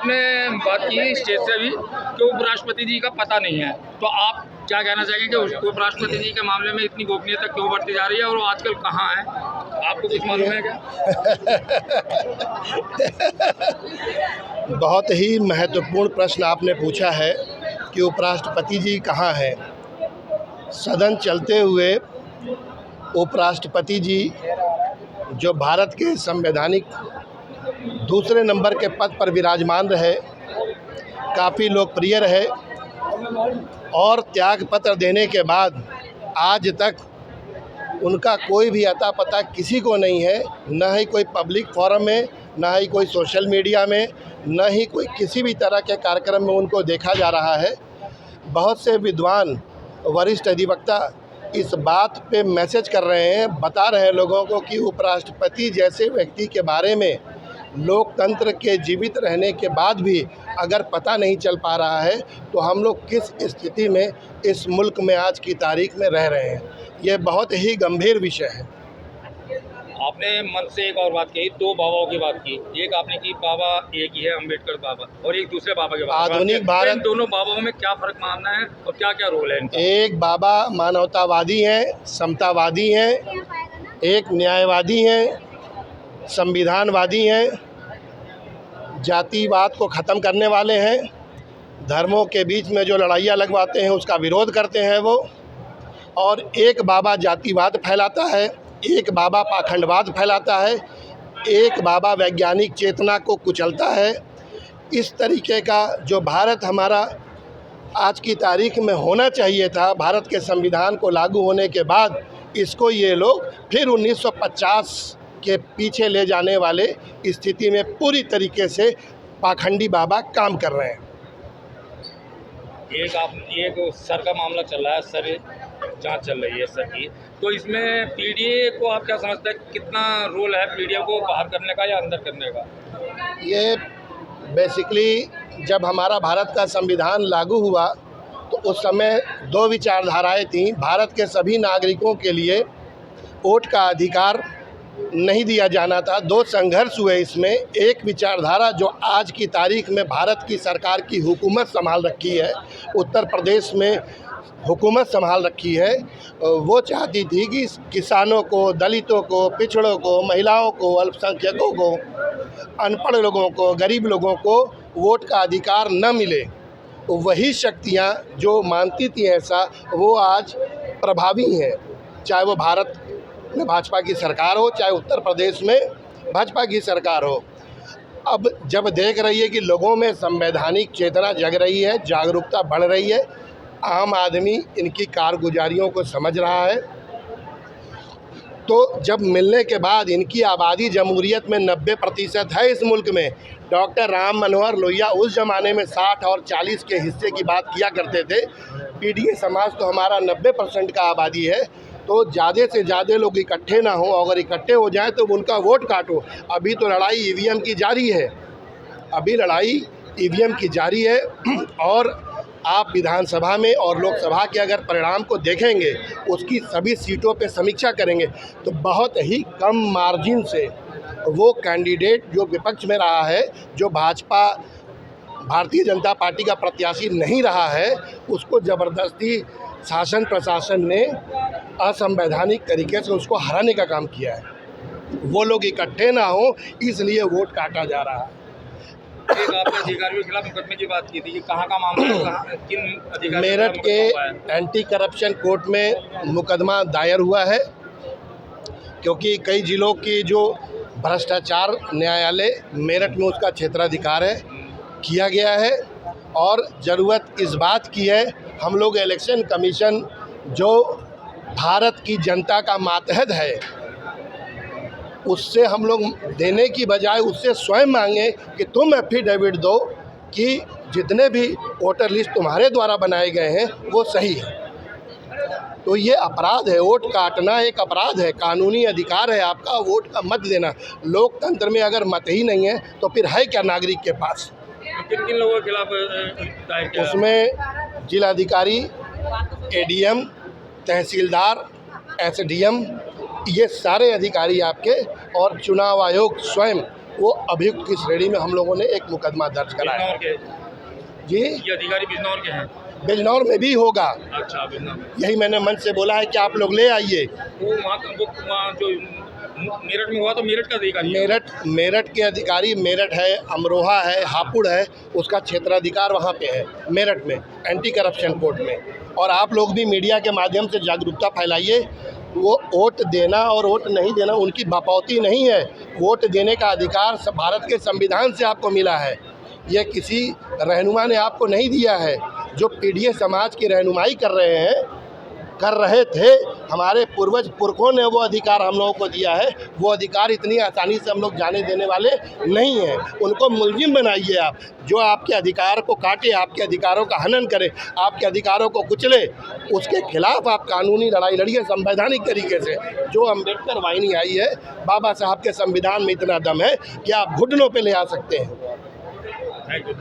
आपने बात की स्टेज से भी कि उपराष्ट्रपति जी का पता नहीं है, तो आप क्या कहना चाहेंगे कि उपराष्ट्रपति जी के मामले में इतनी गोपनीयता क्यों बढ़ती जा रही है और वो आजकल कहाँ है? आपको कुछ मालूम है क्या? बहुत ही महत्वपूर्ण प्रश्न आपने पूछा है कि उपराष्ट्रपति जी कहाँ हैं। सदन चलते हुए उपराष्ट्रपति जी जो भारत के संवैधानिक दूसरे नंबर के पद पर विराजमान रहे, काफ़ी लोकप्रिय रहे और त्याग पत्र देने के बाद आज तक उनका कोई भी अता पता किसी को नहीं है, न ही कोई पब्लिक फोरम में, न ही कोई सोशल मीडिया में, न ही कोई किसी भी तरह के कार्यक्रम में उनको देखा जा रहा है। बहुत से विद्वान वरिष्ठ अधिवक्ता इस बात पे मैसेज कर रहे हैं, बता रहे हैं लोगों को कि उपराष्ट्रपति जैसे व्यक्ति के बारे में लोकतंत्र के जीवित रहने के बाद भी अगर पता नहीं चल पा रहा है तो हम लोग किस स्थिति में इस मुल्क में आज की तारीख में रह रहे हैं। ये बहुत ही गंभीर विषय है। आपने मन से एक और बात कही, दो बाबाओं की बात की। एक आपने की बाबा एक ही है अम्बेडकर बाबा, और एक दूसरे बाबा के बाबा। आधुनिक भारत, इन दोनों बाबाओं में क्या फर्क मानना है और क्या क्या रोल है इनका? एक बाबा मानवतावादी हैं, समतावादी हैं, एक न्यायवादी हैं, संविधानवादी हैं, जातिवाद को ख़त्म करने वाले हैं, धर्मों के बीच में जो लड़ाइयाँ लगवाते हैं उसका विरोध करते हैं वो। और एक बाबा जातिवाद फैलाता है, एक बाबा पाखंडवाद फैलाता है, एक बाबा वैज्ञानिक चेतना को कुचलता है। इस तरीके का जो भारत हमारा आज की तारीख में होना चाहिए था, भारत के संविधान को लागू होने के बाद, इसको ये लोग फिर 1950 के पीछे ले जाने वाले स्थिति में पूरी तरीके से पाखंडी बाबा काम कर रहे हैं। एक सर का मामला चल रहा है, सर जांच चल रही है सर की, तो इसमें पीडीए को आप क्या समझते हैं, कितना रोल है पीडीए को बाहर करने का या अंदर करने का? ये बेसिकली जब हमारा भारत का संविधान लागू हुआ तो उस समय दो विचारधाराएं थीं। भारत के सभी नागरिकों के लिए वोट का अधिकार नहीं दिया जाना था। दो संघर्ष हुए इसमें। एक विचारधारा जो आज की तारीख में भारत की सरकार की हुकूमत संभाल रखी है, उत्तर प्रदेश में हुकूमत संभाल रखी है, वो चाहती थी कि किसानों को, दलितों को, पिछड़ों को, महिलाओं को, अल्पसंख्यकों को, अनपढ़ लोगों को, गरीब लोगों को वोट का अधिकार न मिले। तो वही शक्तियाँ जो मानती थी ऐसा, वो आज प्रभावी हैं। चाहे वो भारत में भाजपा की सरकार हो, चाहे उत्तर प्रदेश में भाजपा की सरकार हो। अब जब देख रही है कि लोगों में संवैधानिक चेतना जग रही है, जागरूकता बढ़ रही है, आम आदमी इनकी कारगुजारियों को समझ रहा है, तो जब मिलने के बाद इनकी आबादी जमहूरियत में 90% है इस मुल्क में। डॉक्टर राम मनोहर लोहिया उस ज़माने में 60 और 40 के हिस्से की बात किया करते थे। पीडीए समाज तो हमारा 90% का आबादी है, तो ज़्यादा से ज़्यादा लोग इकट्ठे ना हो, अगर इकट्ठे हो जाएं तो उनका वोट काटो। अभी तो लड़ाई ईवीएम की जारी है, अभी लड़ाई ईवीएम की जारी है। और आप विधानसभा में और लोकसभा के अगर परिणाम को देखेंगे, उसकी सभी सीटों पे समीक्षा करेंगे तो बहुत ही कम मार्जिन से वो कैंडिडेट जो विपक्ष में रहा है, जो भाजपा भारतीय जनता पार्टी का प्रत्याशी नहीं रहा है, उसको ज़बरदस्ती शासन प्रशासन ने असंवैधानिक तरीके से उसको हराने का काम किया है। वो लोग इकट्ठे ना हो, इसलिए वोट काटा जा रहा है। एक आपने अधिकारियों के खिलाफ मुकदमे की बात की थी, ये कहाँ का मामला है, किन अधिकारियों? मेरठ के एंटी करप्शन कोर्ट में मुकदमा दायर हुआ है, क्योंकि कई जिलों की जो भ्रष्टाचार न्यायालय मेरठ में उसका क्षेत्राधिकार है, किया गया है। और ज़रूरत इस बात की है, हम लोग इलेक्शन कमीशन जो भारत की जनता का मातहत है, उससे हम लोग देने की बजाय उससे स्वयं मांगे कि तुम एफिडेविट दो कि जितने भी वोटर लिस्ट तुम्हारे द्वारा बनाए गए हैं वो सही है। तो ये अपराध है, वोट काटना एक अपराध है, कानूनी अधिकार है आपका वोट का मत देना। लोकतंत्र में अगर मत ही नहीं है तो फिर है क्या नागरिक के पास? किन किन लोगों के खिलाफ दायर किया? उसमें जिलाधिकारी, एडीएम, तहसीलदार, एसडीएम, ये सारे अधिकारी आपके, और चुनाव आयोग स्वयं वो अभियुक्त की श्रेणी में हम लोगों ने एक मुकदमा दर्ज कराया। बिजनौर के जी, ये अधिकारी बिजनौर के हैं। बिजनौर में भी होगा, अच्छा, बिजनौर में। यही मैंने मंच से बोला है कि आप लोग ले आइए। वो वहाँ जो मेरठ में हुआ तो मेरठ का अधिकारी है। मेरठ के अधिकारी मेरठ है, अमरोहा है, हापुड़ है, उसका क्षेत्राधिकार वहाँ पे है मेरठ में, एंटी करप्शन कोर्ट में। और आप लोग भी मीडिया के माध्यम से जागरूकता फैलाइए। वो वोट देना और वोट नहीं देना उनकी बपौती नहीं है। वोट देने का अधिकार भारत के संविधान से आपको मिला है, ये किसी रहनुमा ने आपको नहीं दिया है। जो पीढ़िए समाज की रहनुमाई कर रहे थे हमारे पूर्वज पुरखों ने वो अधिकार हम लोगों को दिया है। वो अधिकार इतनी आसानी से हम लोग जाने देने वाले नहीं हैं। उनको मुलजिम बनाइए आप, जो आपके अधिकार को काटे, आपके अधिकारों का हनन करे, आपके अधिकारों को कुचले, उसके खिलाफ आप कानूनी लड़ाई लड़िए संवैधानिक तरीके से। जो अम्बेडकर वाहिनी आई है, बाबा साहब के संविधान में इतना दम है कि आप घुटनों पे ले आ सकते हैं। Thank you.